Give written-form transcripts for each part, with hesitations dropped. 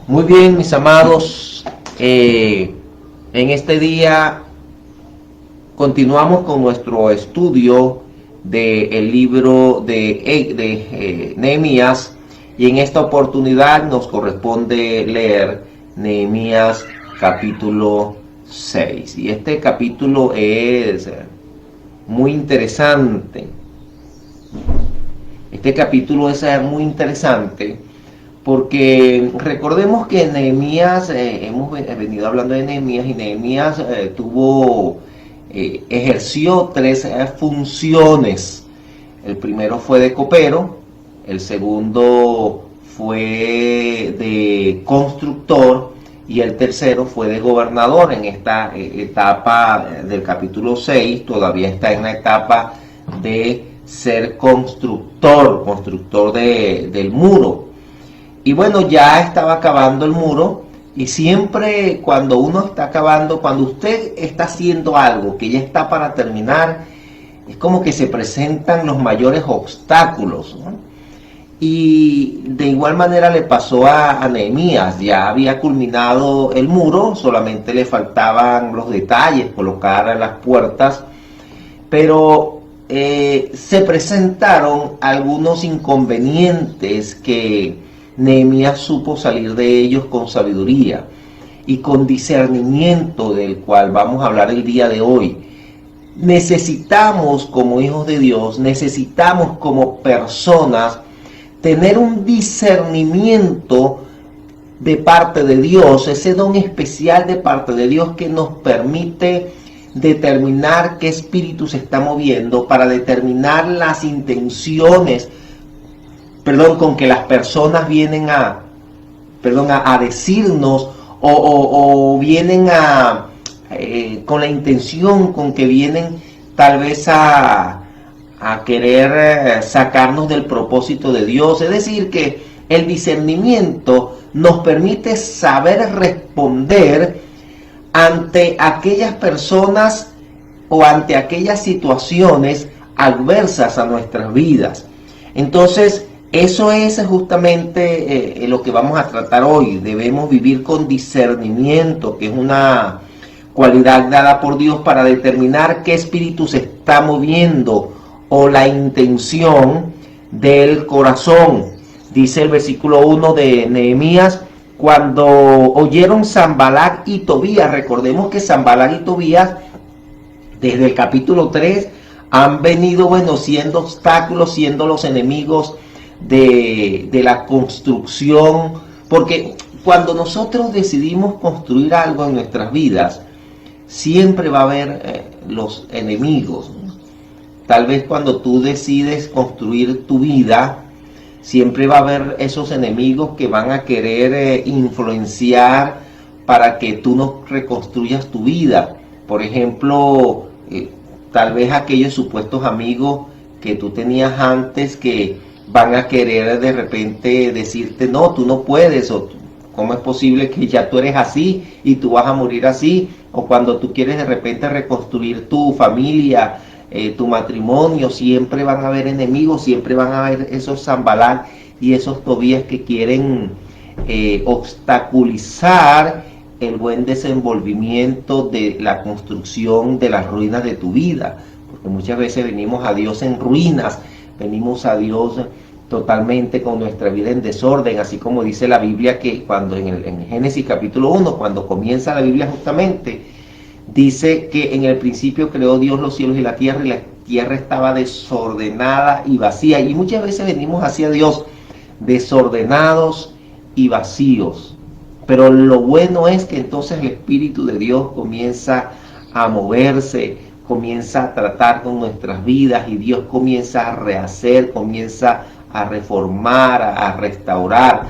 Muy bien, mis amados, en este día continuamos con nuestro estudio del libro de Nehemías, y en esta oportunidad nos corresponde leer Nehemías capítulo 6. Y este capítulo es muy interesante. Este capítulo es muy interesante porque recordemos que Nehemías, hemos venido hablando de Nehemías, y Nehemías ejerció tres funciones. El primero fue de copero, el segundo fue de constructor y el tercero fue de gobernador. En esta etapa del capítulo 6 todavía está en la etapa de ser constructor del muro. Y bueno, ya estaba acabando el muro, y siempre cuando uno está acabando, cuando usted está haciendo algo que ya está para terminar, es como que se presentan los mayores obstáculos, ¿no? Y de igual manera le pasó a Nehemías. Ya había culminado el muro, solamente le faltaban los detalles, colocar las puertas, pero se presentaron algunos inconvenientes que Nehemías supo salir de ellos con sabiduría y con discernimiento, del cual vamos a hablar el día de hoy. Necesitamos, como hijos de Dios, necesitamos como personas tener un discernimiento de parte de Dios, ese don especial de parte de Dios que nos permite determinar qué espíritu se está moviendo, para determinar las intenciones, con que las personas vienen a decirnos, o vienen con la intención con que vienen tal vez a querer sacarnos del propósito de Dios. Es decir, que el discernimiento nos permite saber responder ante aquellas personas o ante aquellas situaciones adversas a nuestras vidas. Entonces, eso es justamente lo que vamos a tratar hoy. Debemos vivir con discernimiento, que es una cualidad dada por Dios para determinar qué espíritu se está moviendo, o la intención del corazón. Dice el versículo 1 de Nehemías: cuando oyeron Sanbalat y Tobías. Recordemos que Sanbalat y Tobías, desde el capítulo 3, han venido siendo obstáculos, siendo los enemigos de la construcción, porque cuando nosotros decidimos construir algo en nuestras vidas, siempre va a haber los enemigos. Tal vez cuando tú decides construir tu vida, siempre va a haber esos enemigos que van a querer influenciar para que tú no reconstruyas tu vida. Por ejemplo, tal vez aquellos supuestos amigos que tú tenías antes, que van a querer de repente decirte: no, tú no puedes, o cómo es posible que ya tú eres así y tú vas a morir así. O cuando tú quieres de repente reconstruir tu familia, tu matrimonio, siempre van a haber enemigos, siempre van a haber esos Sanbalat y esos Tobías que quieren obstaculizar el buen desenvolvimiento de la construcción de las ruinas de tu vida. Porque muchas veces venimos a Dios en ruinas, venimos a Dios totalmente con nuestra vida en desorden, así como dice la Biblia, que cuando en Génesis capítulo 1, cuando comienza la Biblia justamente, dice que en el principio creó Dios los cielos y la tierra estaba desordenada y vacía. Y muchas veces venimos hacia Dios desordenados y vacíos. Pero lo bueno es que entonces el Espíritu de Dios comienza a moverse, comienza a tratar con nuestras vidas, y Dios comienza a rehacer, comienza a reformar, a restaurar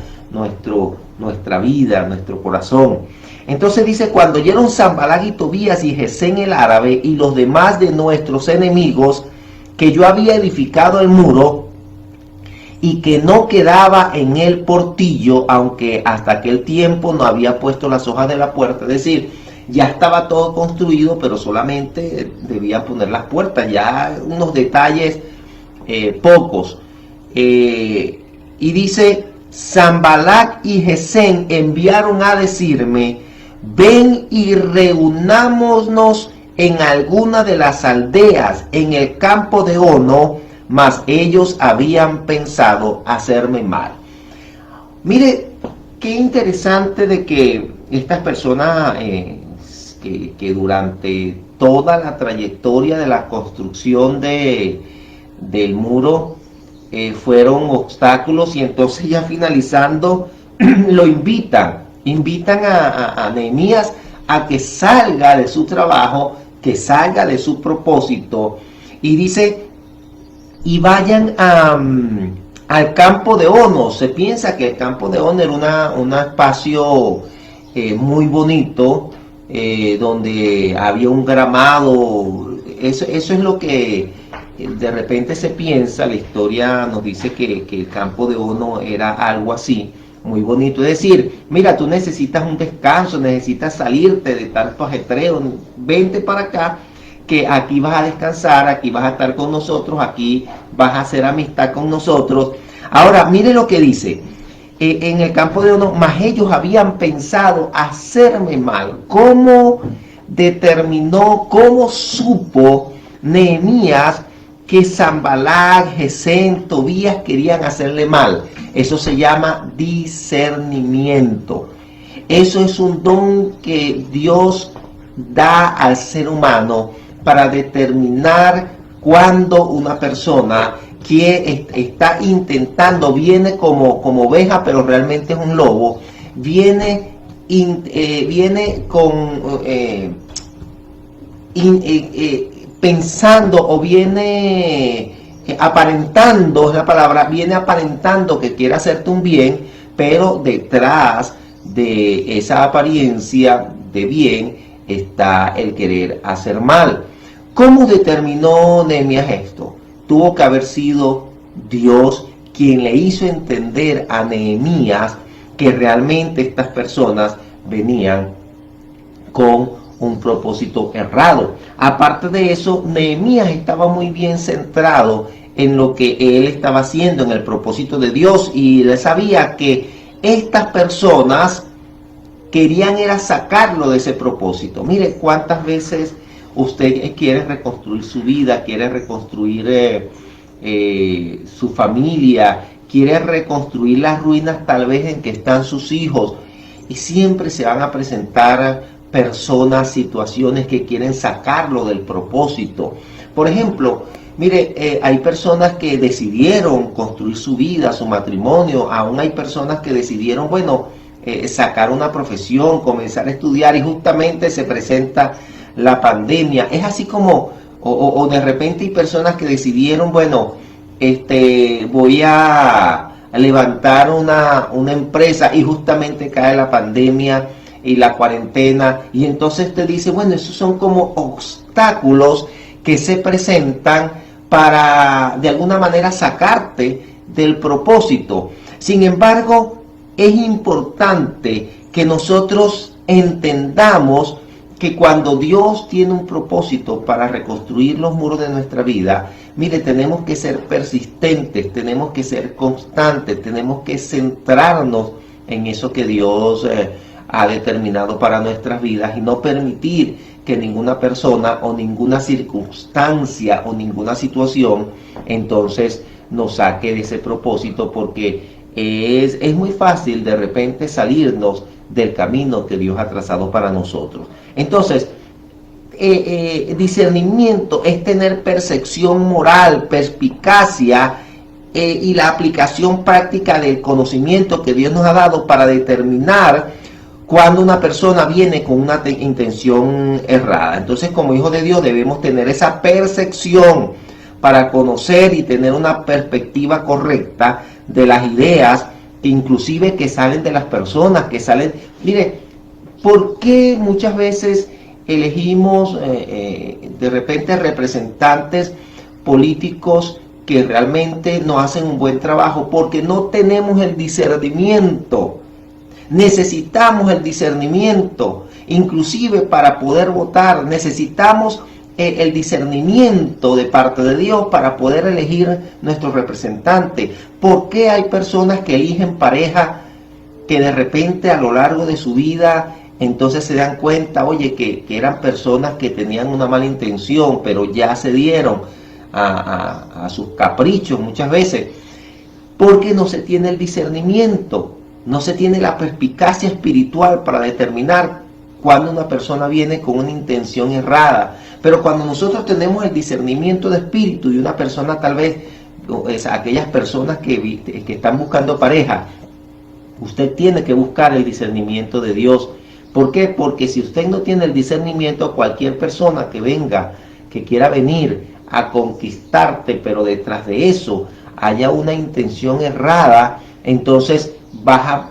nuestra vida, nuestro corazón. Entonces dice: cuando oyeron Sanbalat y Tobías y Gesem el árabe y los demás de nuestros enemigos, que yo había edificado el muro y que no quedaba en el portillo, aunque hasta aquel tiempo no había puesto las hojas de la puerta. Es decir, ya estaba todo construido, pero solamente debía poner las puertas, ya unos detalles pocos. Y dice: Sanballat y Gesem enviaron a decirme: ven y reunámonos en alguna de las aldeas en el campo de Ono, mas ellos habían pensado hacerme mal. Mire, qué interesante de que estas personas que durante toda la trayectoria de la construcción del muro fueron obstáculos, y entonces ya finalizando lo invitan a Nehemías a que salga de su trabajo, que salga de su propósito, y dice: y vayan al campo de Ono. Se piensa que el campo de Ono era un espacio muy bonito, donde había un gramado. Eso es lo que de repente se piensa. La historia nos dice que el campo de Ono era algo así, muy bonito. Es decir, mira, tú necesitas un descanso, necesitas salirte de tanto ajetreo, vente para acá, que aquí vas a descansar, aquí vas a estar con nosotros, aquí vas a hacer amistad con nosotros. Ahora, mire lo que dice, en el campo de Ono, mas ellos habían pensado hacerme mal. ¿Cómo determinó, cómo supo Nehemías que Sanballat, Gesem, Tobías querían hacerle mal? Eso se llama discernimiento. Eso es un don que Dios da al ser humano para determinar cuando una persona que está intentando, viene como oveja, pero realmente es un lobo, viene pensando, o viene aparentando, es la palabra, viene aparentando que quiere hacerte un bien, pero detrás de esa apariencia de bien está el querer hacer mal. ¿Cómo determinó Nehemías esto? Tuvo que haber sido Dios quien le hizo entender a Nehemías que realmente estas personas venían con un propósito errado. Aparte de eso, Nehemías estaba muy bien centrado en lo que él estaba haciendo, en el propósito de Dios, y él sabía que estas personas querían era sacarlo de ese propósito. Mire cuántas veces usted quiere reconstruir su vida, quiere reconstruir su familia, quiere reconstruir las ruinas tal vez en que están sus hijos, y siempre se van a presentar personas, situaciones que quieren sacarlo del propósito. Por ejemplo, mire, hay personas que decidieron construir su vida, su matrimonio. Aún hay personas que decidieron, bueno, sacar una profesión, comenzar a estudiar, y justamente se presenta la pandemia. Es así como, o de repente hay personas que decidieron, bueno, voy a levantar una empresa, y justamente cae la pandemia y la cuarentena, y entonces te dice, bueno, esos son como obstáculos que se presentan para de alguna manera sacarte del propósito. Sin embargo, es importante que nosotros entendamos que cuando Dios tiene un propósito para reconstruir los muros de nuestra vida, mire, tenemos que ser persistentes, tenemos que ser constantes, tenemos que centrarnos en eso que Dios ha determinado para nuestras vidas, y no permitir que ninguna persona o ninguna circunstancia o ninguna situación entonces nos saque de ese propósito, porque es muy fácil de repente salirnos del camino que Dios ha trazado para nosotros. Entonces, discernimiento es tener percepción moral, perspicacia, y la aplicación práctica del conocimiento que Dios nos ha dado para determinar cuando una persona viene con una intención errada. Entonces, como hijos de Dios, debemos tener esa percepción para conocer y tener una perspectiva correcta de las ideas, inclusive que salen de las personas, que salen. Mire, ¿por qué muchas veces elegimos de repente representantes políticos que realmente no hacen un buen trabajo? Porque no tenemos el discernimiento. Necesitamos el discernimiento, inclusive para poder votar. Necesitamos el discernimiento de parte de Dios para poder elegir nuestro representante. ¿Por qué hay personas que eligen pareja que de repente a lo largo de su vida entonces se dan cuenta, oye, que eran personas que tenían una mala intención, pero ya se dieron a sus caprichos muchas veces? Porque no se tiene el discernimiento, no se tiene la perspicacia espiritual para determinar cuando una persona viene con una intención errada. Pero cuando nosotros tenemos el discernimiento de espíritu y una persona tal vez, aquellas personas que están buscando pareja, usted tiene que buscar el discernimiento de Dios. ¿Por qué? Porque si usted no tiene el discernimiento, cualquier persona que venga, que quiera venir a conquistarte, pero detrás de eso haya una intención errada, entonces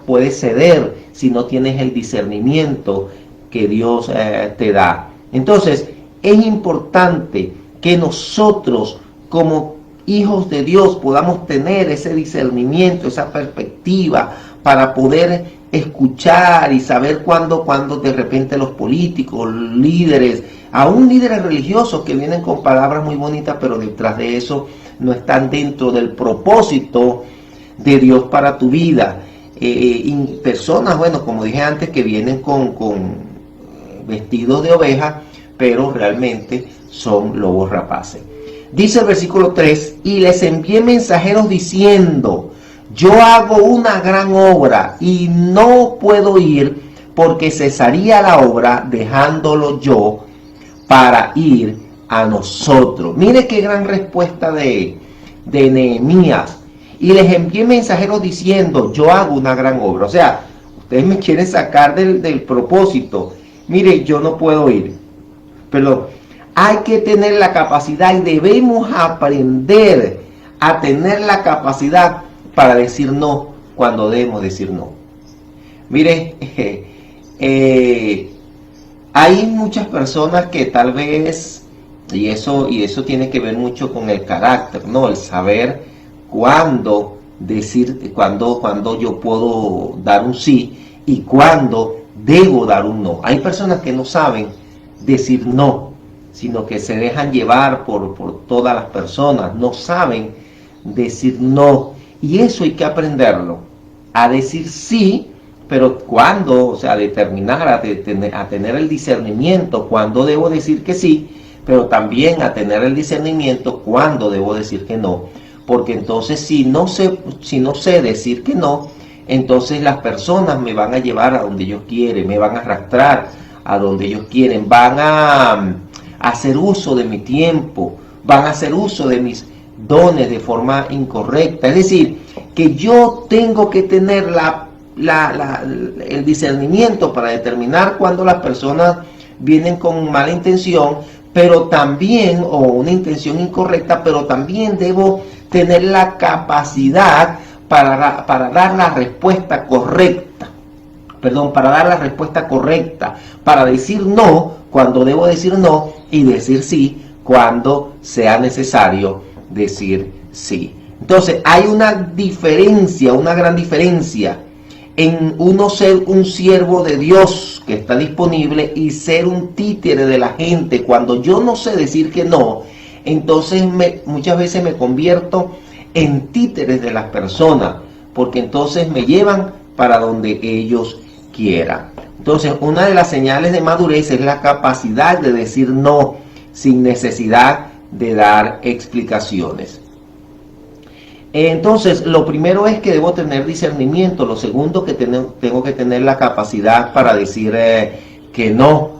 puedes ceder si no tienes el discernimiento que Dios te da. Entonces es importante que nosotros como hijos de Dios podamos tener ese discernimiento, esa perspectiva para poder escuchar y saber cuándo de repente los políticos, líderes, aún líderes religiosos que vienen con palabras muy bonitas, pero detrás de eso no están dentro del propósito de Dios para tu vida. Personas, bueno, como dije antes, que vienen con vestidos de oveja, pero realmente son lobos rapaces. Dice el versículo 3, y les envié mensajeros diciendo, yo hago una gran obra y no puedo ir porque cesaría la obra dejándolo yo para ir a nosotros. Mire qué gran respuesta de Nehemías. Y les envié mensajeros diciendo, yo hago una gran obra. O sea, ustedes me quieren sacar del propósito. Mire, yo no puedo ir. Pero hay que tener la capacidad y debemos aprender a tener la capacidad para decir no cuando debemos decir no. Mire, hay muchas personas que tal vez, y eso tiene que ver mucho con el carácter, ¿no? El saber cuándo decir, cuándo yo puedo dar un sí y cuándo debo dar un no. Hay personas que no saben decir no, sino que se dejan llevar por todas las personas, no saben decir no. Y eso hay que aprenderlo, a decir sí, pero cuando, o sea, determinar, a tener el discernimiento cuando debo decir que sí, pero también a tener el discernimiento cuando debo decir que no. Porque entonces si no sé decir que no, entonces las personas me van a llevar a donde ellos quieren, me van a arrastrar a donde ellos quieren, van a hacer uso de mi tiempo, van a hacer uso de mis dones de forma incorrecta. Es decir, que yo tengo que tener el discernimiento para determinar cuando las personas vienen con mala intención, pero también, o una intención incorrecta, pero también debo tener la capacidad para dar la respuesta correcta. Para dar la respuesta correcta, para decir no cuando debo decir no y decir sí cuando sea necesario decir sí. Entonces hay una diferencia, una gran diferencia en uno ser un siervo de Dios que está disponible y ser un títere de la gente. Cuando yo no sé decir que no, entonces muchas veces me convierto en títeres de las personas, porque entonces me llevan para donde ellos quieran. Entonces, una de las señales de madurez es la capacidad de decir no sin necesidad de dar explicaciones. Entonces, lo primero es que debo tener discernimiento. Lo segundo, que tengo que tener la capacidad para decir que no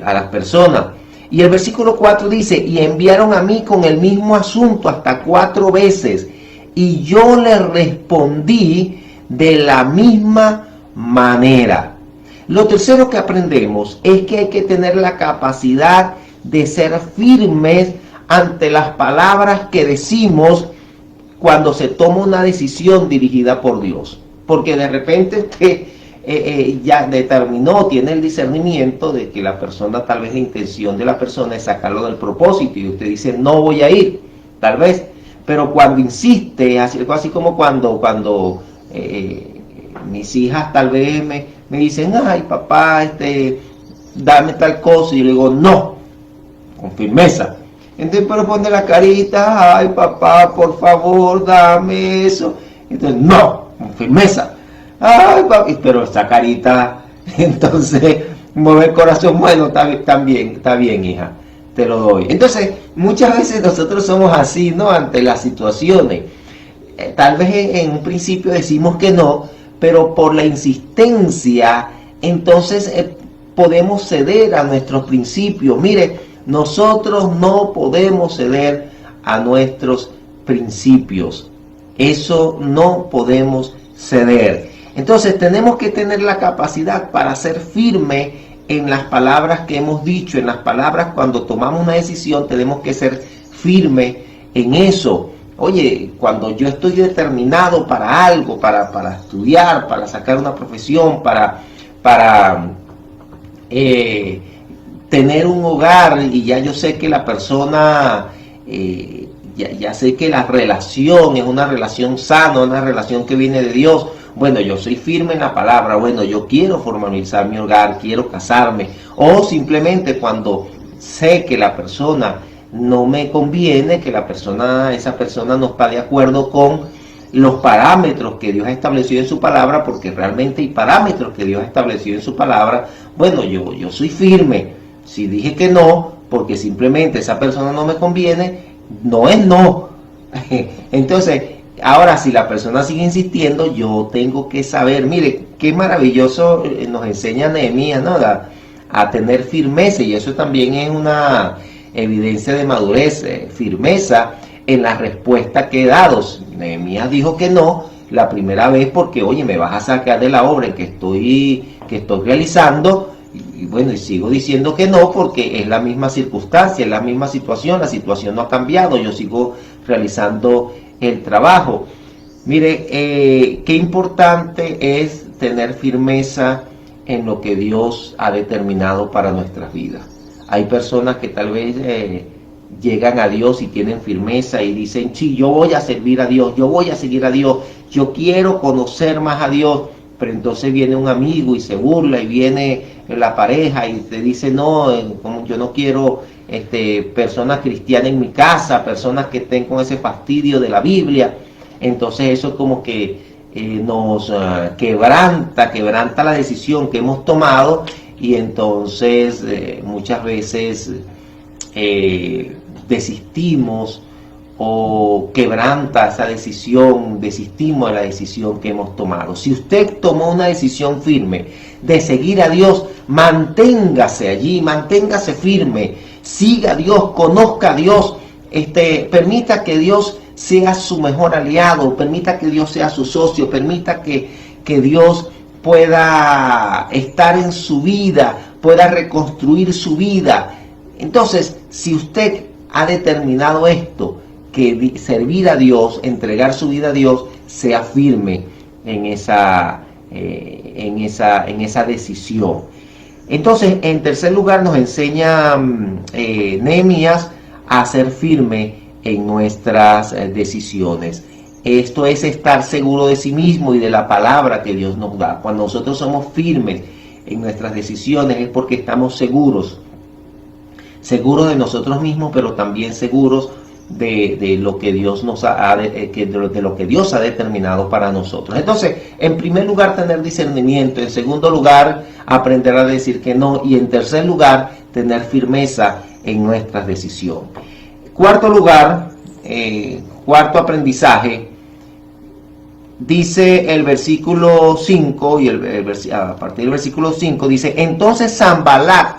a las personas. Y el versículo 4 dice, y enviaron a mí con el mismo asunto hasta 4 veces, y yo les respondí de la misma manera. Lo tercero que aprendemos es que hay que tener la capacidad de ser firmes ante las palabras que decimos cuando se toma una decisión dirigida por Dios. Porque de repente ya determinó, tiene el discernimiento de que la persona, tal vez la intención de la persona es sacarlo del propósito, y usted dice, no voy a ir, tal vez. Pero cuando insiste, así como cuando mis hijas tal vez me dicen, ay papá, dame tal cosa, y yo le digo, no. con firmeza. Entonces, pero pone la carita, ay papá, por favor, dame eso. Entonces, no, con firmeza. Ay, papi, pero esa carita, entonces, mueve el corazón, bueno, está bien, hija, te lo doy. Entonces, muchas veces nosotros somos así, ¿no? Ante las situaciones. Tal vez en un principio decimos que no, pero por la insistencia, entonces podemos ceder a nuestros principios. Mire, nosotros no podemos ceder a nuestros principios. Eso no podemos ceder. Entonces tenemos que tener la capacidad para ser firme en las palabras que hemos dicho, en las palabras cuando tomamos una decisión, tenemos que ser firme en eso. Oye, cuando yo estoy determinado para algo, para estudiar, para sacar una profesión, para tener un hogar, y ya yo sé que la persona, ya sé que la relación es una relación sana, una relación que viene de Dios. Bueno, yo soy firme en la palabra, bueno, yo quiero formalizar mi hogar, quiero casarme, o simplemente cuando sé que la persona no me conviene, que esa persona no está de acuerdo con los parámetros que Dios ha establecido en su palabra, porque realmente hay parámetros que Dios ha establecido en su palabra. Bueno, yo soy firme. Si dije que no, porque simplemente esa persona no me conviene, no es no. Entonces, ahora si la persona sigue insistiendo, yo tengo que saber, mire, qué maravilloso nos enseña Nehemías, ¿no? A tener firmeza, y eso también es una evidencia de madurez, firmeza en la respuesta que he dado. Nehemías dijo que no la primera vez porque, oye, me vas a sacar de la obra en que estoy realizando, y bueno, y sigo diciendo que no porque es la misma circunstancia, es la misma situación, la situación no ha cambiado, yo sigo realizando el trabajo. Mire, qué importante es tener firmeza en lo que Dios ha determinado para nuestras vidas. Hay personas que tal vez llegan a Dios y tienen firmeza y dicen, sí, yo voy a servir a Dios, yo voy a seguir a Dios, yo quiero conocer más a Dios. Pero entonces viene un amigo y se burla, y viene la pareja y te dice, no, yo no quiero personas cristianas en mi casa, personas que estén con ese fastidio de la Biblia. Entonces eso como que nos quebranta la decisión que hemos tomado, y entonces muchas veces desistimos, o quebranta esa decisión, desistimos de la decisión que hemos tomado. Si usted tomó una decisión firme de seguir a Dios, manténgase allí, manténgase firme, siga a Dios, conozca a Dios, permita que Dios sea su mejor aliado, permita que Dios sea su socio, permita que Dios pueda estar en su vida, pueda reconstruir su vida. Entonces, si usted ha determinado esto, que servir a Dios, entregar su vida a Dios, sea firme en esa decisión. Entonces, en tercer lugar, nos enseña Nehemías a ser firme en nuestras decisiones. Esto es estar seguro de sí mismo y de la palabra que Dios nos da. Cuando nosotros somos firmes en nuestras decisiones es porque estamos seguros de nosotros mismos, pero también seguros de lo que Dios de lo que Dios ha determinado para nosotros. Entonces, en primer lugar, tener discernimiento; en segundo lugar, aprender a decir que no; y en tercer lugar, tener firmeza en nuestras decisiones. Cuarto lugar, cuarto aprendizaje, dice el versículo 5, y a partir del versículo 5 dice: entonces Sanballat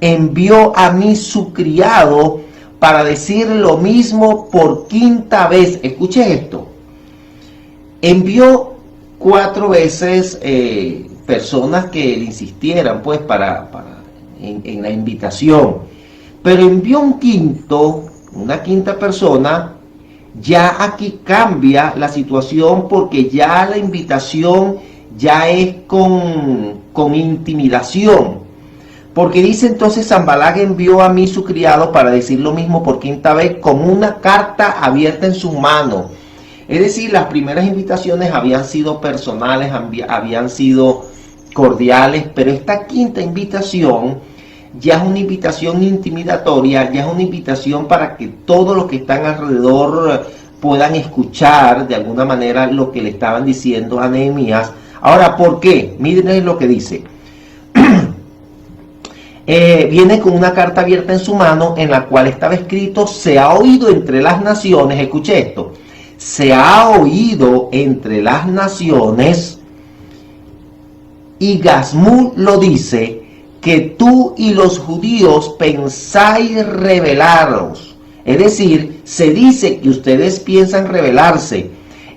envió a mí su criado para decir lo mismo por quinta vez. Escuche esto. Envió 4 veces personas que le insistieran pues en la invitación. Pero envió una quinta persona. Ya aquí cambia la situación, porque ya la invitación ya es con intimidación. Porque dice: entonces Sanballat envió a mí su criado para decir lo mismo por quinta vez, con una carta abierta en su mano. Es decir, las primeras invitaciones habían sido personales, habían sido cordiales, pero esta quinta invitación ya es una invitación intimidatoria, ya es una invitación para que todos los que están alrededor puedan escuchar de alguna manera lo que le estaban diciendo a Nehemías. Ahora, ¿por qué? Miren lo que dice. Viene con una carta abierta en su mano en la cual estaba escrito: se ha oído entre las naciones, escuche esto, se ha oído entre las naciones, y Gazmul lo dice, que tú y los judíos pensáis rebelaros. Es decir, se dice que ustedes piensan rebelarse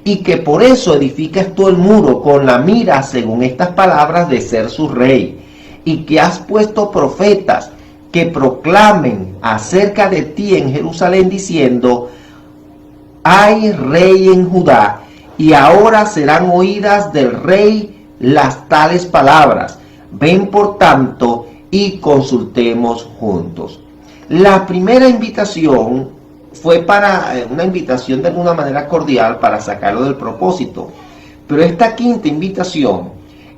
y que por eso edificas tú el muro con la mira, según estas palabras, de ser su rey, y que has puesto profetas que proclamen acerca de ti en Jerusalén diciendo: hay rey en Judá, y ahora serán oídas del rey las tales palabras. Ven por tanto y consultemos juntos. La primera invitación fue una invitación de alguna manera cordial para sacarlo del propósito. Pero esta quinta invitación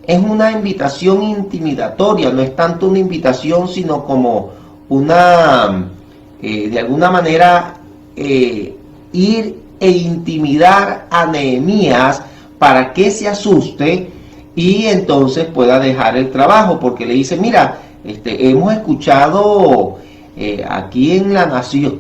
es una invitación intimidatoria, no es tanto una invitación, sino como una, de alguna manera, ir e intimidar a Nehemías para que se asuste y entonces pueda dejar el trabajo, porque le dice: mira, hemos escuchado aquí en la nación,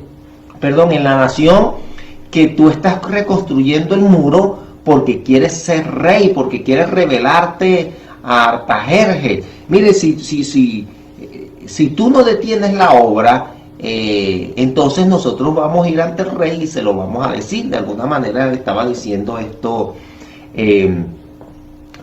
que tú estás reconstruyendo el muro porque quieres ser rey, porque quieres rebelarte a Artajerjes. Mire, si tú no detienes la obra, entonces nosotros vamos a ir ante el rey y se lo vamos a decir. De alguna manera le estaba diciendo esto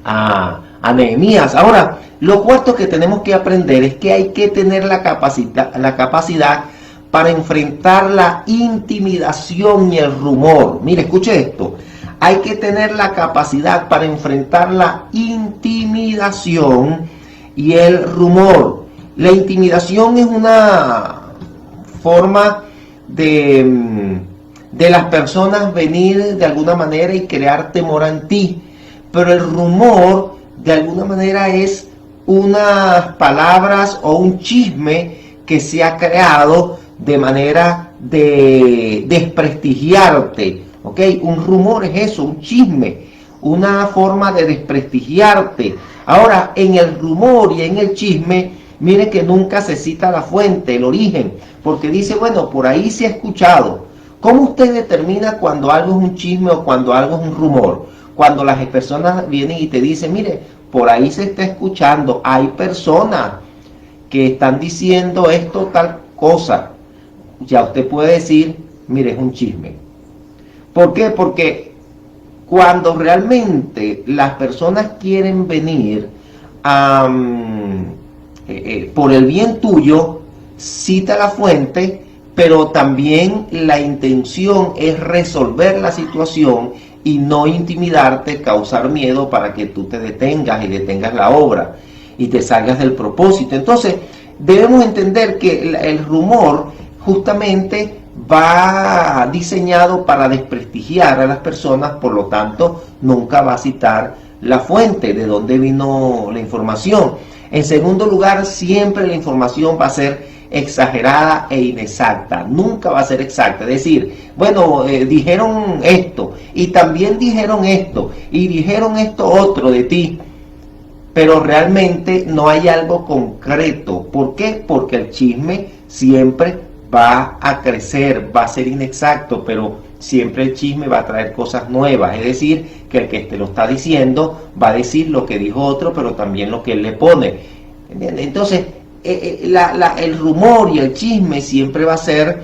a Nehemías. Ahora, lo cuarto que tenemos que aprender es que hay que tener la capacidad para enfrentar la intimidación y el rumor. Mire, escuche esto. Hay que tener la capacidad para enfrentar la intimidación y el rumor. La intimidación es una forma de las personas venir de alguna manera y crear temor en ti. Pero el rumor de alguna manera es unas palabras o un chisme que se ha creado de manera de desprestigiarte, ¿ok? Un rumor es eso, un chisme, una forma de desprestigiarte. Ahora, en el rumor y en el chisme, mire que nunca se cita la fuente, el origen, porque dice: bueno, por ahí se ha escuchado. ¿Cómo usted determina cuando algo es un chisme o cuando algo es un rumor? Cuando las personas vienen y te dicen: mire, por ahí se está escuchando, hay personas que están diciendo esto, tal cosa. Ya usted puede decir: mire, es un chisme. ¿Por qué? Porque cuando realmente las personas quieren venir por el bien tuyo, cita la fuente, pero también la intención es resolver la situación y no intimidarte, causar miedo para que tú te detengas y detengas la obra y te salgas del propósito. Entonces, debemos entender que el rumor justamente va diseñado para desprestigiar a las personas, por lo tanto, nunca va a citar la fuente de donde vino la información. En segundo lugar, siempre la información va a ser exagerada e inexacta, nunca va a ser exacta. Es decir, bueno, dijeron esto y también dijeron esto y dijeron esto otro de ti, pero realmente no hay algo concreto. ¿Por qué? Porque el chisme siempre va a crecer, va a ser inexacto, pero siempre el chisme va a traer cosas nuevas. Es decir, que el que te lo está diciendo va a decir lo que dijo otro, pero también lo que él le pone. ¿Entiendes? Entonces, el rumor y el chisme siempre va a ser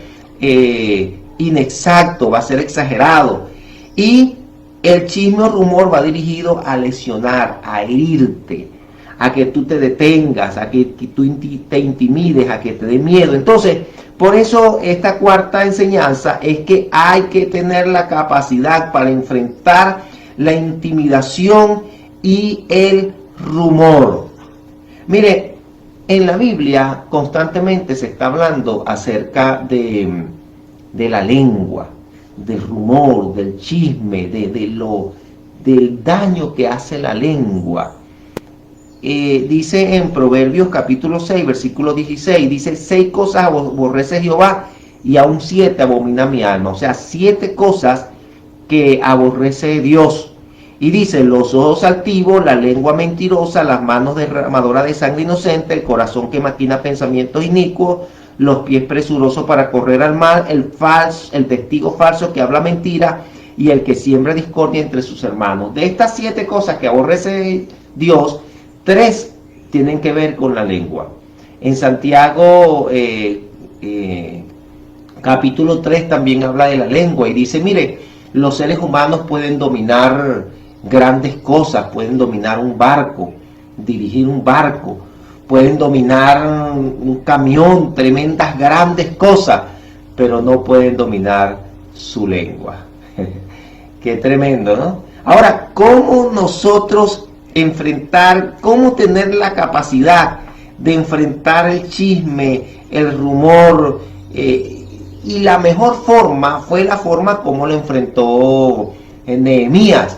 inexacto, va a ser exagerado. Y el chisme o rumor va dirigido a lesionar, a herirte, a que tú te detengas, a que tú te intimides, a que te dé miedo. Entonces, por eso esta cuarta enseñanza es que hay que tener la capacidad para enfrentar la intimidación y el rumor. Mire, en la Biblia constantemente se está hablando acerca de la lengua, del rumor, del chisme, del daño que hace la lengua. dice en Proverbios capítulo 6, versículo 16, dice, 6 cosas aborrece Jehová y aún 7 abomina mi alma. O sea, 7 cosas que aborrece Dios. Y dice, los ojos altivos, la lengua mentirosa, las manos derramadoras de sangre inocente, el corazón que maquina pensamientos inicuos, los pies presurosos para correr al mal, el testigo falso que habla mentira y el que siembra discordia entre sus hermanos. De estas 7 cosas que aborrece Dios, 3 tienen que ver con la lengua. En Santiago capítulo 3 también habla de la lengua y dice, mire, los seres humanos pueden dominar grandes cosas, pueden dominar un barco, dirigir un barco, pueden dominar un camión, tremendas grandes cosas, pero no pueden dominar su lengua. Qué tremendo, ¿no? Ahora, ¿cómo nosotros enfrentar, cómo tener la capacidad de enfrentar el chisme, el rumor? Y la mejor forma fue la forma como lo enfrentó Nehemías,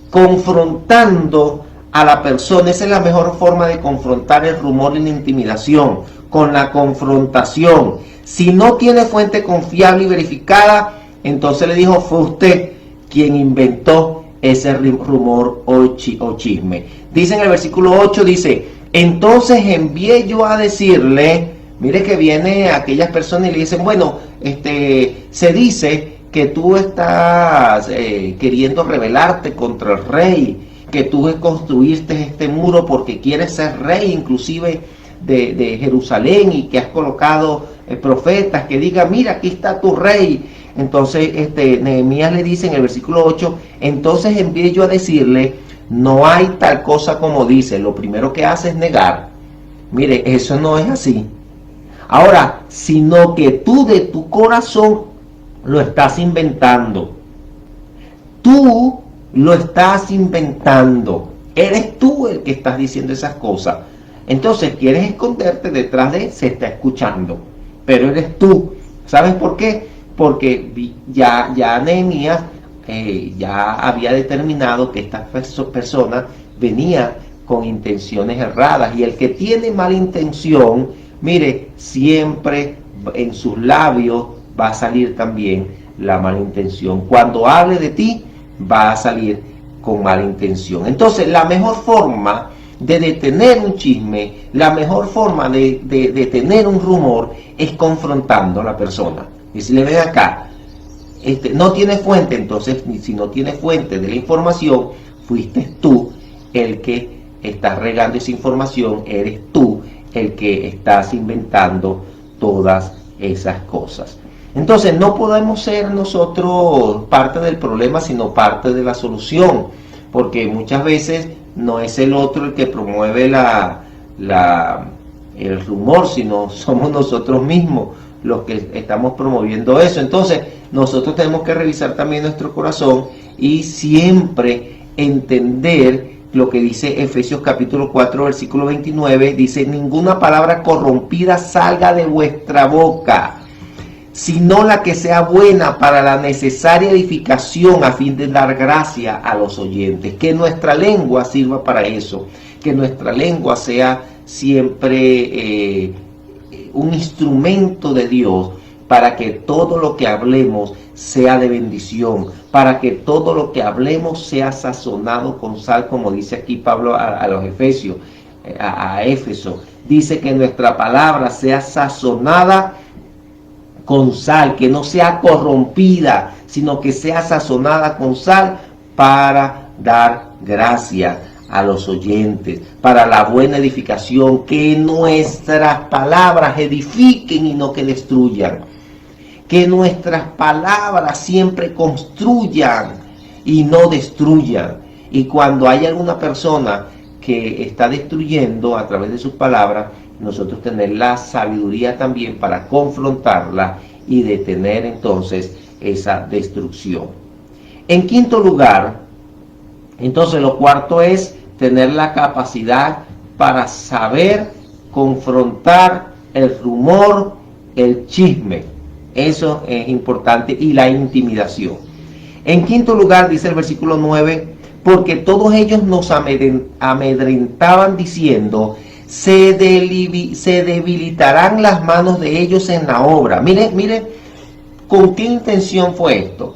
confrontando a la persona. Esa es la mejor forma de confrontar el rumor y la intimidación, con la confrontación. Si no tiene fuente confiable y verificada, entonces le dijo, fue usted quien inventó ese rumor o chisme. Dice en el versículo 8, dice, entonces envié yo a decirle, mire que viene aquellas personas y le dicen, bueno, se dice que tú estás queriendo rebelarte contra el rey, que tú construiste este muro porque quieres ser rey, inclusive de Jerusalén, y que has colocado profetas que digan, mira, aquí está tu rey. Entonces Nehemías le dice en el versículo 8, entonces envié yo a decirle, no hay tal cosa como dice. Lo primero que hace es negar. Mire, eso no es así. Ahora, sino que tú de tu corazón lo estás inventando. Tú lo estás inventando. Eres tú el que estás diciendo esas cosas. Entonces quieres esconderte detrás de se está escuchando. Pero eres tú. ¿Sabes por qué? Porque ya Nehemías ya había determinado que esta persona venía con intenciones erradas. Y el que tiene mala intención, mire, siempre en sus labios va a salir también la mala intención. Cuando hable de ti, va a salir con mala intención. Entonces, la mejor forma de detener un chisme, la mejor forma de detener un rumor, es confrontando a la persona. Y si le ven acá, no tiene fuente, entonces, si no tiene fuente de la información, fuiste tú el que estás regando esa información, eres tú el que estás inventando todas esas cosas. Entonces no podemos ser nosotros parte del problema, sino parte de la solución, porque muchas veces no es el otro el que promueve el rumor, sino somos nosotros mismos los que estamos promoviendo eso. Entonces nosotros tenemos que revisar también nuestro corazón y siempre entender lo que dice Efesios capítulo 4 versículo 29, dice, ninguna palabra corrompida salga de vuestra boca, sino la que sea buena para la necesaria edificación a fin de dar gracia a los oyentes. Que nuestra lengua sirva para eso, que nuestra lengua sea siempre un instrumento de Dios para que todo lo que hablemos sea de bendición, para que todo lo que hablemos sea sazonado con sal, como dice aquí Pablo a los Efesios, a Éfeso. Dice que nuestra palabra sea sazonada con sal, que no sea corrompida, sino que sea sazonada con sal para dar gracia a los oyentes, para la buena edificación, que nuestras palabras edifiquen y no que destruyan, que nuestras palabras siempre construyan y no destruyan. Y cuando hay alguna persona que está destruyendo a través de sus palabras, nosotros tener la sabiduría también para confrontarla y detener entonces esa destrucción. En quinto lugar, entonces lo cuarto es tener la capacidad para saber confrontar el rumor, el chisme. Eso es importante, y la intimidación. En quinto lugar, dice el versículo 9, porque todos ellos nos amedrentaban diciendo, se debilitarán las manos de ellos en la obra. Mire, ¿con qué intención fue esto?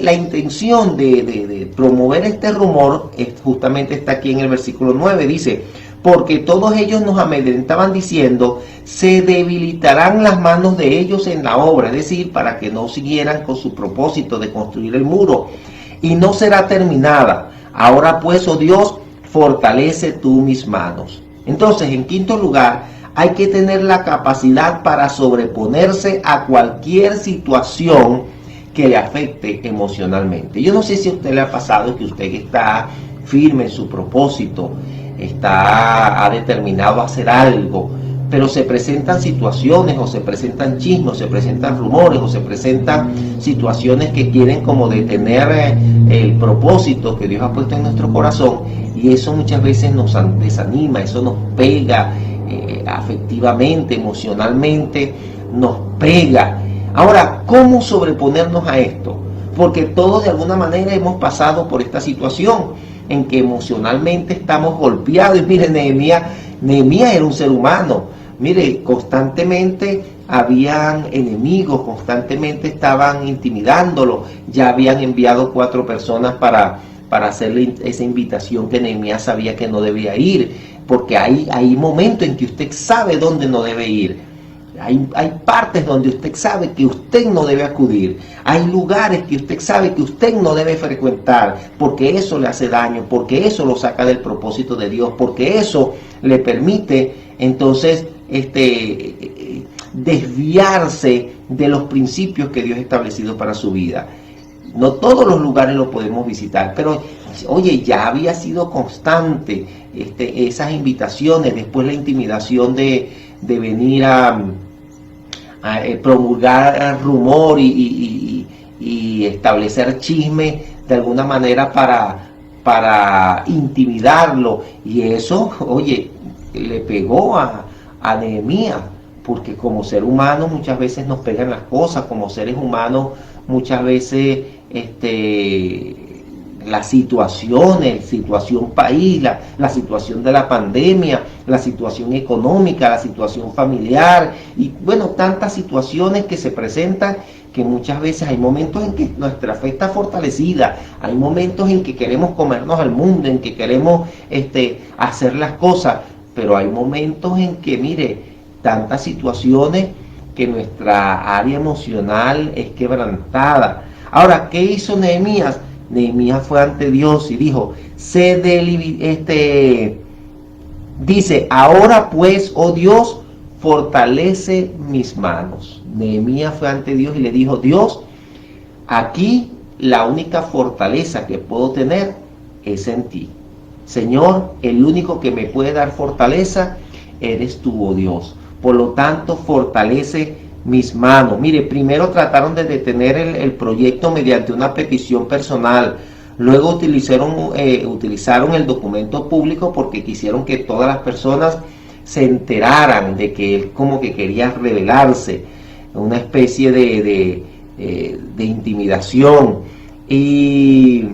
La intención de promover este rumor, justamente está aquí en el versículo 9, dice, porque todos ellos nos amedrentaban diciendo, se debilitarán las manos de ellos en la obra, es decir, para que no siguieran con su propósito de construir el muro, y no será terminada. Ahora pues, oh Dios, fortalece tú mis manos. Entonces, en quinto lugar, hay que tener la capacidad para sobreponerse a cualquier situación que le afecte emocionalmente. Yo no sé si a usted le ha pasado que usted está firme en su propósito, ha determinado a hacer algo, pero se presentan situaciones, o se presentan chismes, o se presentan rumores, o se presentan situaciones que quieren como detener el propósito que Dios ha puesto en nuestro corazón, y eso muchas veces nos desanima, eso nos pega afectivamente, emocionalmente, nos pega. Ahora, ¿cómo sobreponernos a esto? Porque todos de alguna manera hemos pasado por esta situación en que emocionalmente estamos golpeados. Y mire, Nehemías era un ser humano. Mire, constantemente habían enemigos, constantemente estaban intimidándolo. Ya habían enviado 4 personas para hacerle esa invitación que Nehemías sabía que no debía ir, porque hay momentos en que usted sabe dónde no debe ir. Hay partes donde usted sabe que usted no debe acudir. Hay lugares que usted sabe que usted no debe frecuentar, porque eso le hace daño, porque eso lo saca del propósito de Dios, porque eso le permite entonces desviarse de los principios que Dios ha establecido para su vida. No todos los lugares los podemos visitar, pero oye, ya había sido constante esas invitaciones, después la intimidación de venir a promulgar rumor y establecer chisme de alguna manera para intimidarlo, y eso, oye, le pegó a Nehemías, porque como ser humano muchas veces nos pegan las cosas, como seres humanos muchas veces la situación país, la situación de la pandemia, la situación económica, la situación familiar, y bueno, tantas situaciones que se presentan, que muchas veces hay momentos en que nuestra fe está fortalecida, hay momentos en que queremos comernos al mundo, en que queremos hacer las cosas, pero hay momentos en que, mire, tantas situaciones que nuestra área emocional es quebrantada. Ahora, ¿qué hizo Nehemías? Nehemías fue ante Dios y dijo, dice, ahora pues, oh Dios, fortalece mis manos. Nehemías fue ante Dios y le dijo, Dios, aquí la única fortaleza que puedo tener es en ti. Señor, el único que me puede dar fortaleza eres tú, oh Dios. Por lo tanto, fortalece mis manos. Mire, primero trataron de detener el proyecto mediante una petición personal. Luego utilizaron el documento público porque quisieron que todas las personas se enteraran de que él como que quería rebelarse. Una especie de intimidación. Y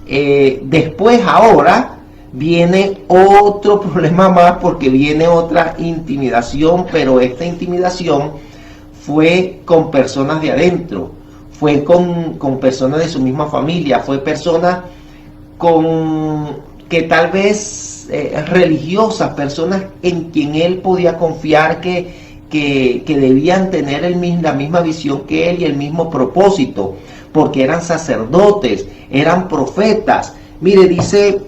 después, ahora viene otro problema más, porque viene otra intimidación, pero esta intimidación fue con personas de adentro, fue con personas de su misma familia, fue personas que tal vez religiosas, personas en quien él podía confiar que debían tener la misma visión que él y el mismo propósito, porque eran sacerdotes, eran profetas. Mire, dice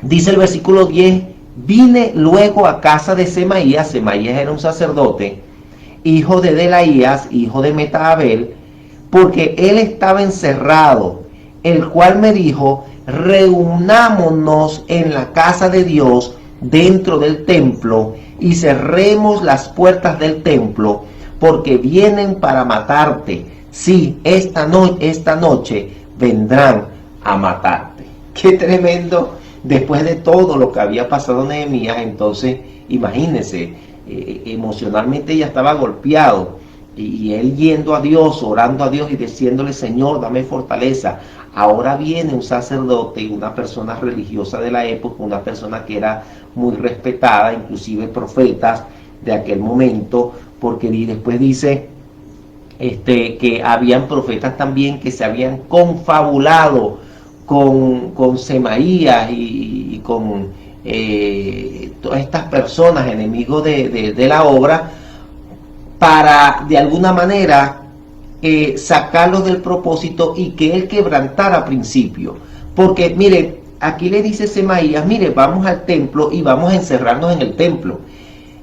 el versículo 10, vine luego a casa de Semaías era un sacerdote, hijo de Delaías, hijo de Metabel, porque él estaba encerrado, el cual me dijo, reunámonos en la casa de Dios dentro del templo y cerremos las puertas del templo, porque vienen para matarte. Sí, esta noche vendrán a matarte. Qué tremendo. Después de todo lo que había pasado Nehemías, entonces imagínense, emocionalmente ya estaba golpeado, y él yendo a Dios, orando a Dios y diciéndole, Señor, dame fortaleza, Ahora viene un sacerdote, una persona religiosa de la época, una persona que era muy respetada, inclusive profetas de aquel momento, porque después dice que habían profetas también que se habían confabulado con Semaías y con todas estas personas enemigos de la obra, para de alguna manera sacarlos del propósito y que él quebrantara principio. Porque mire, aquí le dice Semaías, mire, vamos al templo y vamos a encerrarnos en el templo.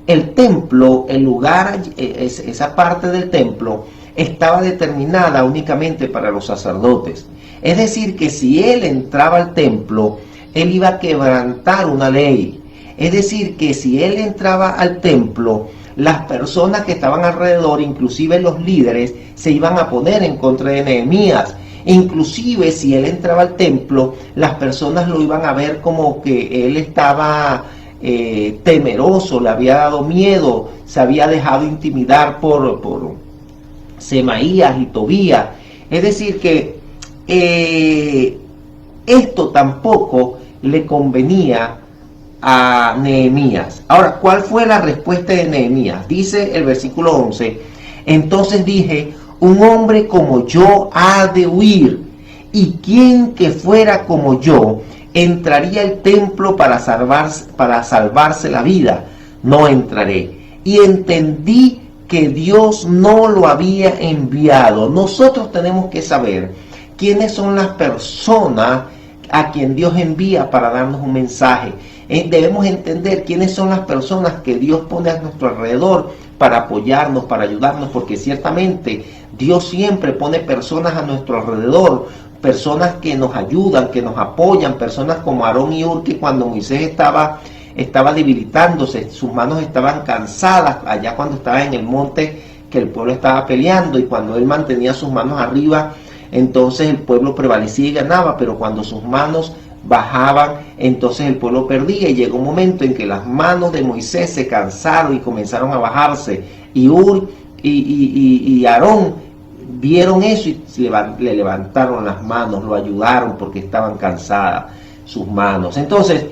El templo, el lugar, esa parte del templo estaba determinada únicamente para los sacerdotes. Es decir, que si él entraba al templo, él iba a quebrantar una ley. Es decir, que si él entraba al templo, las personas que estaban alrededor, inclusive los líderes, se iban a poner en contra de Nehemías. Inclusive si él entraba al templo, las personas lo iban a ver como que él estaba temeroso, le había dado miedo, se había dejado intimidar por Semaías y Tobías. Es decir que esto tampoco le convenía a Nehemías. Ahora, ¿cuál fue la respuesta de Nehemías? Dice el versículo 11, entonces dije, un hombre como yo ha de huir, y quien que fuera como yo entraría al templo para salvarse la vida. No entraré. Y entendí que Dios no lo había enviado. Nosotros tenemos que saber quiénes son las personas a quien Dios envía para darnos un mensaje. Debemos entender quiénes son las personas que Dios pone a nuestro alrededor para apoyarnos, para ayudarnos, porque ciertamente Dios siempre pone personas a nuestro alrededor, personas que nos ayudan, que nos apoyan, personas como Aarón y Hur, que cuando Moisés estaba debilitándose, sus manos estaban cansadas, allá cuando estaba en el monte que el pueblo estaba peleando, y cuando él mantenía sus manos arriba, entonces el pueblo prevalecía y ganaba, pero cuando sus manos bajaban, entonces el pueblo perdía, y llegó un momento en que las manos de Moisés se cansaron y comenzaron a bajarse, y Hur y Aarón vieron eso y le levantaron las manos, lo ayudaron porque estaban cansadas sus manos. Entonces,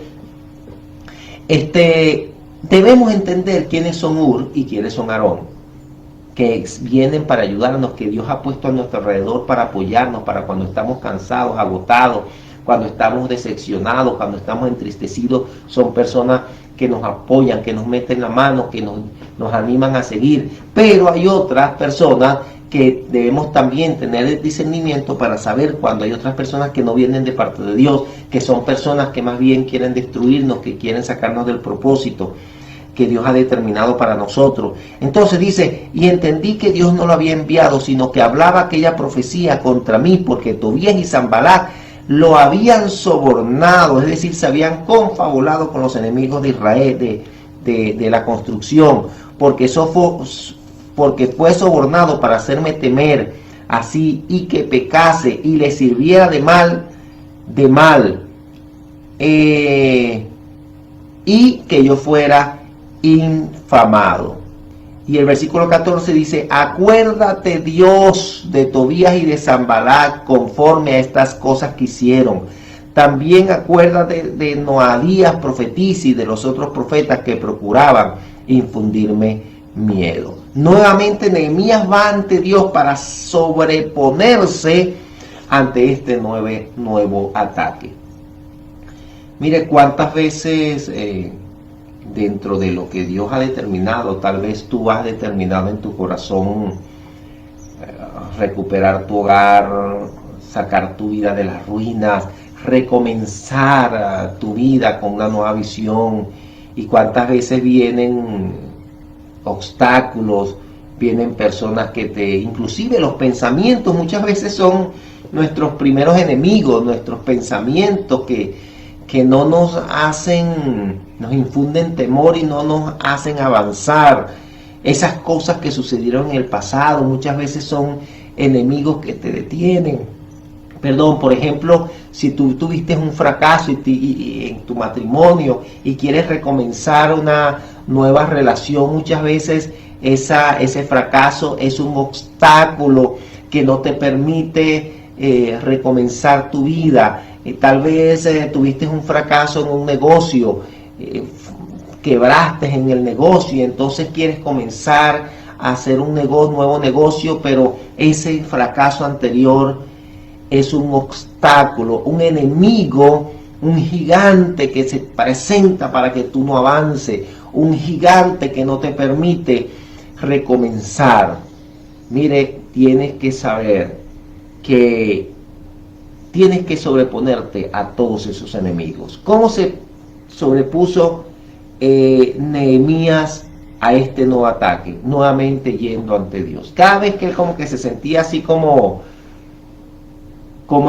debemos entender quiénes son Hur y quiénes son Aarón, que vienen para ayudarnos, que Dios ha puesto a nuestro alrededor para apoyarnos, para cuando estamos cansados, agotados, cuando estamos decepcionados, cuando estamos entristecidos. Son personas que nos apoyan, que nos meten la mano, que nos animan a seguir. Pero hay otras personas que debemos también tener el discernimiento para saber cuando hay otras personas que no vienen de parte de Dios, que son personas que más bien quieren destruirnos, que quieren sacarnos del propósito que Dios ha determinado para nosotros. Entonces dice, y entendí que Dios no lo había enviado, sino que hablaba aquella profecía contra mí, porque Tobías y Sanbalat lo habían sobornado, es decir, se habían confabulado con los enemigos de Israel, de la construcción, porque fue sobornado para hacerme temer, así y que pecase y le sirviera de mal, y que yo fuera infamado. Y el versículo 14 dice, acuérdate Dios de Tobías y de Sanbalat conforme a estas cosas que hicieron. También acuérdate de Noadías profetisa y de los otros profetas que procuraban infundirme miedo. Nuevamente Nehemías va ante Dios para sobreponerse ante este nuevo ataque. Mire cuántas veces dentro de lo que Dios ha determinado, tal vez tú has determinado en tu corazón recuperar tu hogar, sacar tu vida de las ruinas, recomenzar tu vida con una nueva visión. Y cuántas veces vienen obstáculos, vienen personas que inclusive los pensamientos muchas veces son nuestros primeros enemigos, nuestros pensamientos que no nos infunden temor y no nos hacen avanzar. Esas cosas que sucedieron en el pasado muchas veces son enemigos que te detienen. Por ejemplo, si tú tuviste un fracaso en tu matrimonio y quieres recomenzar una nueva relación, muchas veces ese fracaso es un obstáculo que no te permite recomenzar tu vida. Tal vez tuviste un fracaso en un negocio, quebraste en el negocio y entonces quieres comenzar a hacer un nuevo negocio, pero ese fracaso anterior es un obstáculo, un enemigo, un gigante que se presenta para que tú no avances, un gigante que no te permite recomenzar. Mire, tienes que saber que tienes que sobreponerte a todos esos enemigos. ¿Cómo se sobrepuso Nehemías a este nuevo ataque? Nuevamente yendo ante Dios. Cada vez que él como que se sentía así como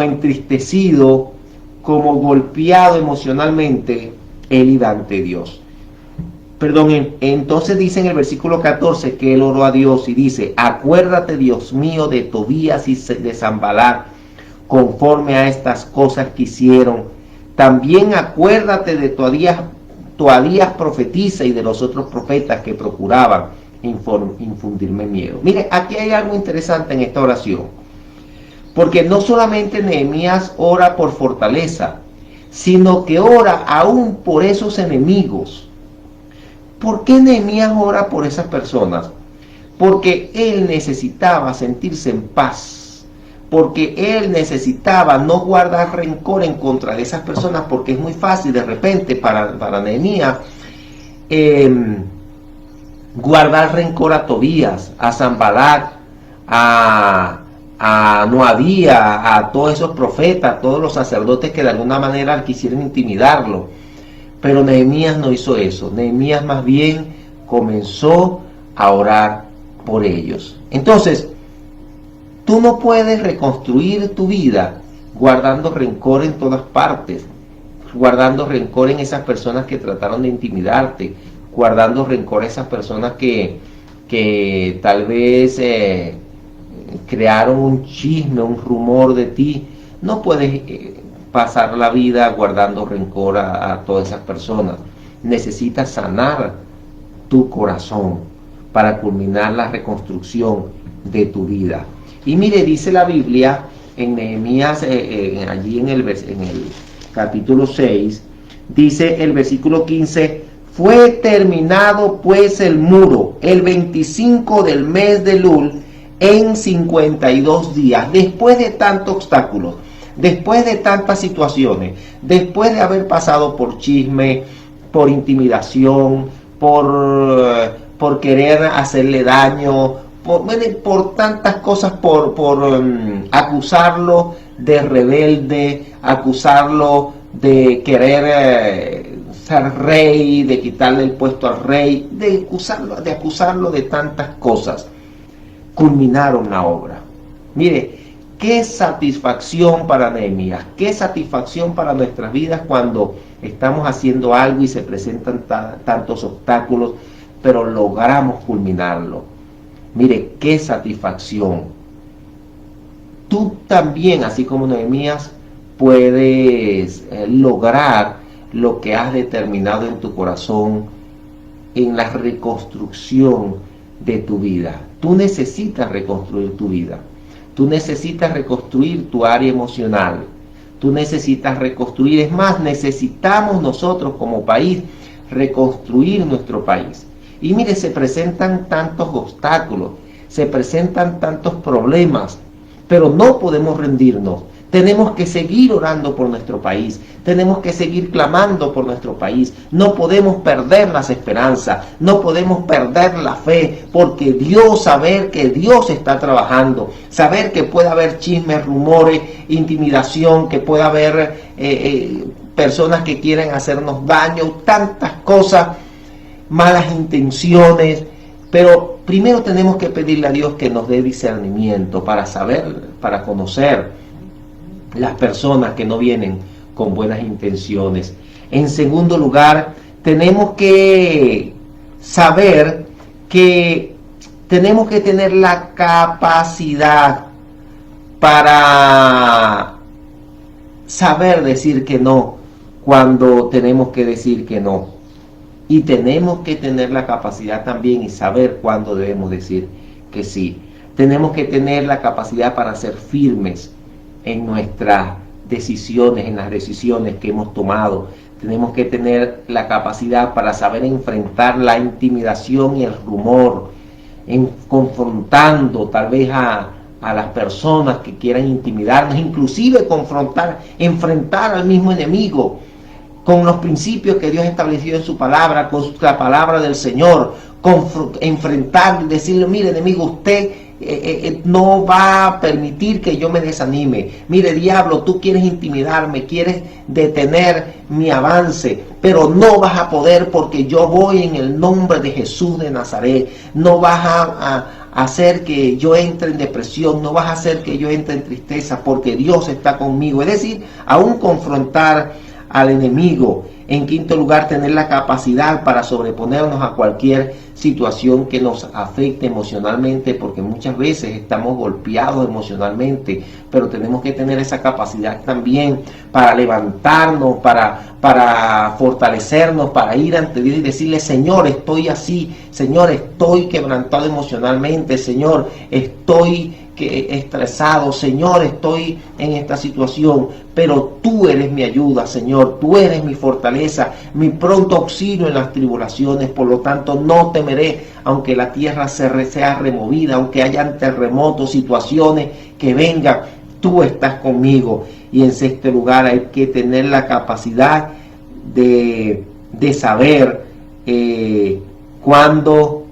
entristecido, como golpeado emocionalmente, él iba ante Dios. Perdón, entonces dice en el versículo 14 que él oró a Dios y dice: acuérdate, Dios mío, de Tobías y de Sanballat, conforme a estas cosas que hicieron. También acuérdate de Tobías profetiza y de los otros profetas que procuraban infundirme miedo. Mire, aquí hay algo interesante en esta oración, porque no solamente Nehemías ora por fortaleza, sino que ora aún por esos enemigos. ¿Por qué Nehemías ora por esas personas? Porque él necesitaba sentirse en paz, porque él necesitaba no guardar rencor en contra de esas personas, porque es muy fácil de repente para Nehemías guardar rencor a Tobías, a Sanballat, a Noadía, a todos esos profetas, a todos los sacerdotes que de alguna manera quisieron intimidarlo. Pero Nehemías no hizo eso. Nehemías más bien comenzó a orar por ellos. Entonces, tú no puedes reconstruir tu vida guardando rencor en todas partes, guardando rencor en esas personas que trataron de intimidarte, guardando rencor a esas personas que tal vez crearon un chisme, un rumor de ti. No puedes pasar la vida guardando rencor a todas esas personas. Necesitas sanar tu corazón para culminar la reconstrucción de tu vida. Y mire, dice la Biblia en Nehemías, allí en el capítulo 6, dice el versículo 15: fue terminado pues el muro el 25 del mes de Elul en 52 días, después de tantos obstáculos, después de tantas situaciones, después de haber pasado por chisme, por intimidación, por querer hacerle daño, por tantas cosas, por acusarlo de rebelde, acusarlo de querer ser rey, de quitarle el puesto al rey, de acusarlo de tantas cosas. Culminaron la obra. Mire, qué satisfacción para Nehemías, qué satisfacción para nuestras vidas cuando estamos haciendo algo y se presentan tantos obstáculos, pero logramos culminarlo. Mire, qué satisfacción. Tú también, así como Nehemías, puedes lograr lo que has determinado en tu corazón en la reconstrucción de tu vida. Tú necesitas reconstruir tu vida. Tú necesitas reconstruir tu área emocional. Tú necesitas reconstruir, es más, necesitamos nosotros como país reconstruir nuestro país. Y mire, se presentan tantos obstáculos, se presentan tantos problemas, pero no podemos rendirnos. Tenemos que seguir orando por nuestro país, tenemos que seguir clamando por nuestro país. No podemos perder las esperanzas, no podemos perder la fe, porque Dios, saber que Dios está trabajando, saber que puede haber chismes, rumores, intimidación, que puede haber personas que quieren hacernos daño, tantas cosas, malas intenciones, pero primero tenemos que pedirle a Dios que nos dé discernimiento para saber, para conocer las personas que no vienen con buenas intenciones. En segundo lugar, tenemos que saber que tenemos que tener la capacidad para saber decir que no cuando tenemos que decir que no. Y tenemos que tener la capacidad también y saber cuándo debemos decir que sí. Tenemos que tener la capacidad para ser firmes en nuestras decisiones, en las decisiones que hemos tomado. Tenemos que tener la capacidad para saber enfrentar la intimidación y el rumor, confrontando tal vez a las personas que quieran intimidarnos, inclusive enfrentar al mismo enemigo con los principios que Dios estableció en su palabra, con la palabra del Señor, enfrentar y decirle: mire, enemigo, usted no va a permitir que yo me desanime. Mire, diablo, tú quieres intimidarme, quieres detener mi avance, pero no vas a poder, porque yo voy en el nombre de Jesús de Nazaret. No vas a hacer que yo entre en depresión, no vas a hacer que yo entre en tristeza, porque Dios está conmigo. Es decir, aún confrontar al enemigo. En quinto lugar, tener la capacidad para sobreponernos a cualquier situación que nos afecte emocionalmente, porque muchas veces estamos golpeados emocionalmente, pero tenemos que tener esa capacidad también para levantarnos, para fortalecernos, para ir ante Dios y decirle: Señor, estoy así, Señor, estoy quebrantado emocionalmente, Señor, estoy estresado, Señor, estoy en esta situación, pero tú eres mi ayuda, Señor, tú eres mi fortaleza, mi pronto auxilio en las tribulaciones. Por lo tanto, no temeré, aunque la tierra sea removida, aunque hayan terremotos, situaciones que vengan, tú estás conmigo. Y en sexto lugar, hay que tener la capacidad de saber cuándo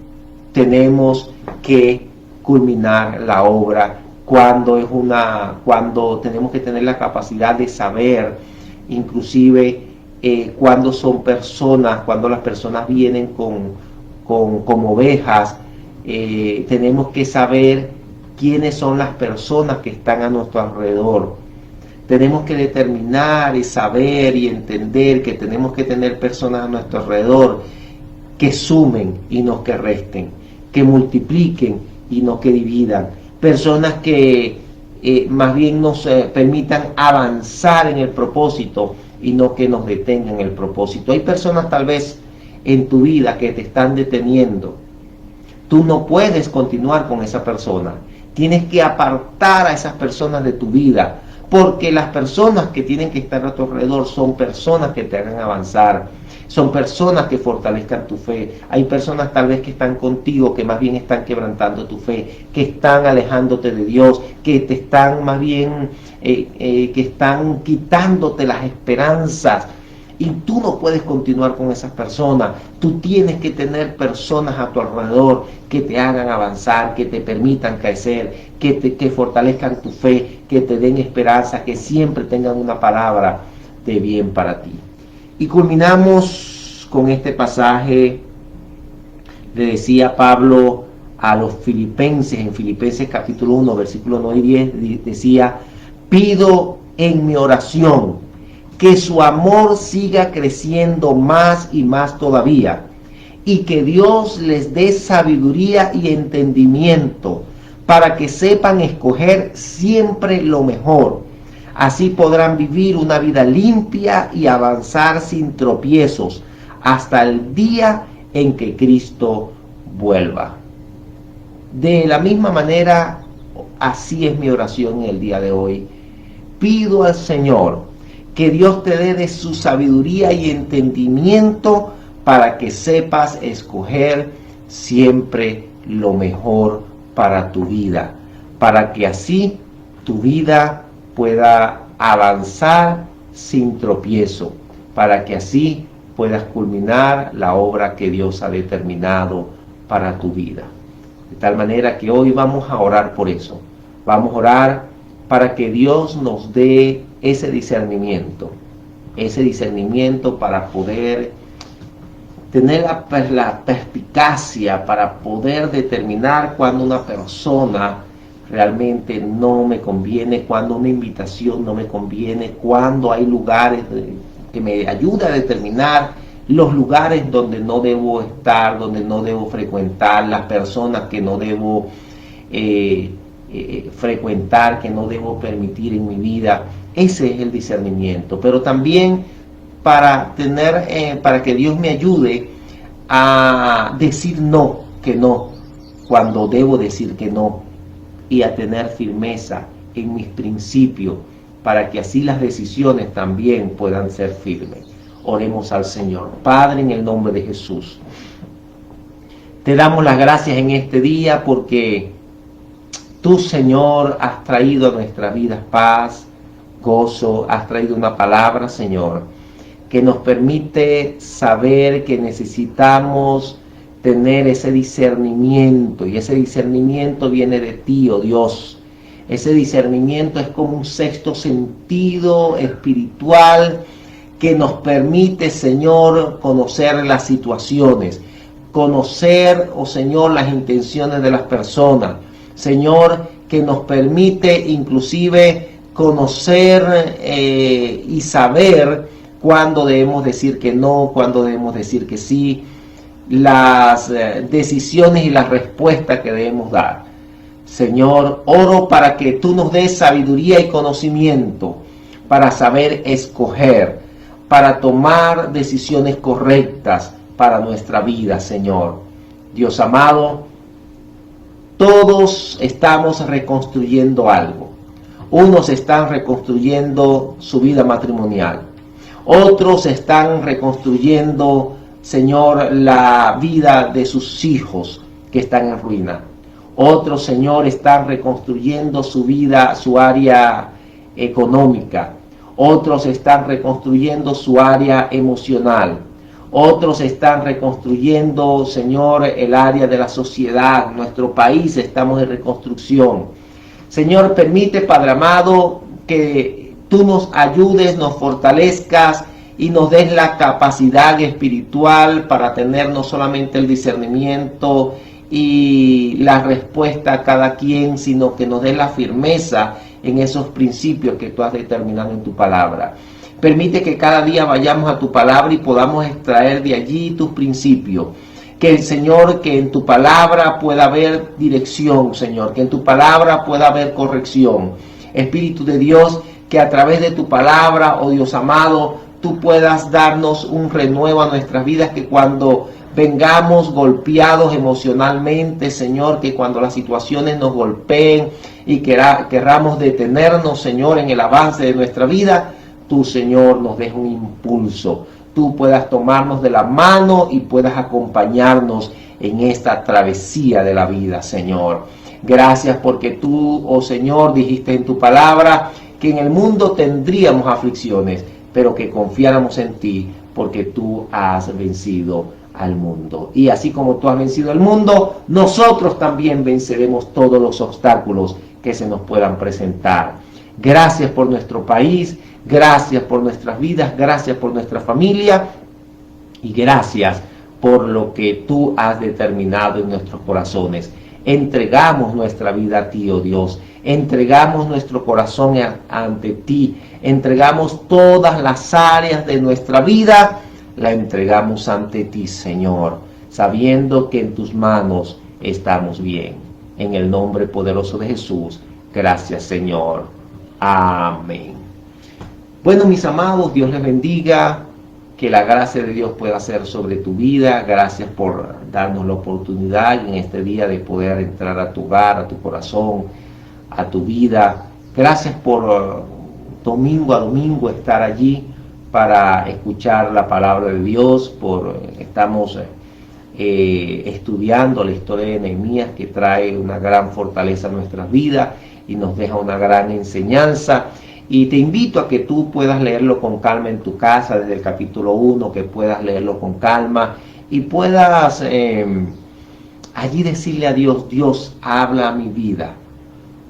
tenemos que culminar la obra, cuando tenemos que tener la capacidad de saber, inclusive cuando las personas vienen como ovejas, tenemos que saber quiénes son las personas que están a nuestro alrededor. Tenemos que determinar y saber y entender que tenemos que tener personas a nuestro alrededor que sumen y no que resten, que multipliquen y no que dividan, personas que más bien nos permitan avanzar en el propósito y no que nos detengan el propósito. Hay personas tal vez en tu vida que te están deteniendo. Tú no puedes continuar con esa persona. Tienes que apartar a esas personas de tu vida, porque las personas que tienen que estar a tu alrededor son personas que te hagan avanzar, son personas que fortalezcan tu fe. Hay personas tal vez que están contigo, que más bien están quebrantando tu fe, que están alejándote de Dios, que te están más bien, que están quitándote las esperanzas. Y tú no puedes continuar con esas personas. Tú tienes que tener personas a tu alrededor que te hagan avanzar, que te permitan crecer, que fortalezcan tu fe, que te den esperanza, que siempre tengan una palabra de bien para ti. Y culminamos con este pasaje. Le decía Pablo a los filipenses, en Filipenses capítulo 1, versículo 9 y 10, decía: pido en mi oración que su amor siga creciendo más y más todavía, y que Dios les dé sabiduría y entendimiento para que sepan escoger siempre lo mejor. Así podrán vivir una vida limpia y avanzar sin tropiezos hasta el día en que Cristo vuelva. De la misma manera, así es mi oración en el día de hoy. Pido al Señor que Dios te dé de su sabiduría y entendimiento para que sepas escoger siempre lo mejor para tu vida, para que así tu vida pueda avanzar sin tropiezo, para que así puedas culminar la obra que Dios ha determinado para tu vida. De tal manera que hoy vamos a orar por eso. Vamos a orar para que Dios nos dé ese discernimiento para poder tener la perspicacia, para poder determinar cuando una persona realmente no me conviene, cuando una invitación no me conviene, cuando hay lugares que me ayuda a determinar los lugares donde no debo estar, donde no debo frecuentar, las personas que no debo frecuentar, que no debo permitir en mi vida. Ese es el discernimiento. Pero también para que Dios me ayude a decir que no, cuando debo decir que no, y a tener firmeza en mis principios, para que así las decisiones también puedan ser firmes. Oremos al Señor. Padre, en el nombre de Jesús, te damos las gracias en este día porque tú, Señor, has traído a nuestras vidas paz, gozo, has traído una palabra, Señor, que nos permite saber que necesitamos tener ese discernimiento, y ese discernimiento viene de ti, oh Dios. Ese discernimiento es como un sexto sentido espiritual que nos permite, Señor, conocer las situaciones, conocer, oh Señor, las intenciones de las personas. Señor, que nos permite inclusive conocer y saber cuándo debemos decir que no, cuándo debemos decir que sí, las decisiones y las respuestas que debemos dar. Señor, oro para que tú nos des sabiduría y conocimiento para saber escoger, para tomar decisiones correctas para nuestra vida, Señor. Dios amado, todos estamos reconstruyendo algo. Unos están reconstruyendo su vida matrimonial. Otros están reconstruyendo, Señor, la vida de sus hijos que están en ruina. Otros, Señor, están reconstruyendo su vida, su área económica. Otros están reconstruyendo su área emocional. Otros están reconstruyendo, Señor, el área de la sociedad. Nuestro país estamos en reconstrucción. Señor, permite, Padre amado, que tú nos ayudes, nos fortalezcas y nos des la capacidad espiritual para tener no solamente el discernimiento y la respuesta a cada quien, sino que nos des la firmeza en esos principios que tú has determinado en tu palabra. Permite que cada día vayamos a tu palabra y podamos extraer de allí tus principios. Que el Señor, que en tu palabra pueda haber dirección, Señor, que en tu palabra pueda haber corrección. Espíritu de Dios, que a través de tu palabra, oh Dios amado, tú puedas darnos un renuevo a nuestras vidas, que cuando vengamos golpeados emocionalmente, Señor, que cuando las situaciones nos golpeen y querramos detenernos, Señor, en el avance de nuestra vida, tú, Señor, nos des un impulso. Tú puedas tomarnos de la mano y puedas acompañarnos en esta travesía de la vida, Señor. Gracias porque tú, oh Señor, dijiste en tu palabra que en el mundo tendríamos aflicciones, pero que confiáramos en ti porque tú has vencido al mundo. Y así como tú has vencido al mundo, nosotros también venceremos todos los obstáculos que se nos puedan presentar. Gracias por nuestro país, gracias por nuestras vidas, gracias por nuestra familia y gracias por lo que tú has determinado en nuestros corazones. Entregamos nuestra vida a ti, oh Dios, entregamos nuestro corazón ante ti, entregamos todas las áreas de nuestra vida, la entregamos ante ti, Señor, sabiendo que en tus manos estamos bien. En el nombre poderoso de Jesús, gracias, Señor. Amén. Bueno, mis amados, Dios les bendiga, que la gracia de Dios pueda ser sobre tu vida. Gracias por darnos la oportunidad en este día de poder entrar a tu hogar, a tu corazón, a tu vida. Gracias por domingo a domingo estar allí para escuchar la palabra de Dios. Estamos estudiando la historia de Nehemías, que trae una gran fortaleza a nuestras vidas y nos deja una gran enseñanza. Y te invito a que tú puedas leerlo con calma en tu casa, desde el capítulo 1, que puedas leerlo con calma y puedas allí decirle a Dios: Dios, habla a mi vida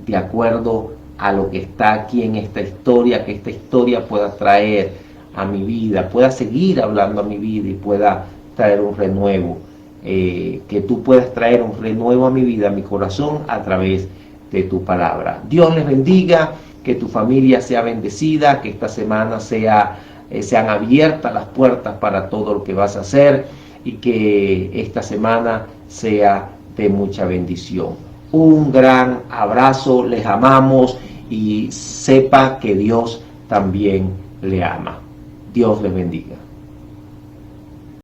de acuerdo a lo que está aquí en esta historia, que esta historia pueda traer a mi vida, pueda seguir hablando a mi vida y pueda traer un renuevo, que tú puedas traer un renuevo a mi vida, a mi corazón, a través de tu palabra. Dios les bendiga, que tu familia sea bendecida, que esta semana sean abiertas las puertas para todo lo que vas a hacer y que esta semana sea de mucha bendición. Un gran abrazo, les amamos y sepa que Dios también le ama. Dios les bendiga.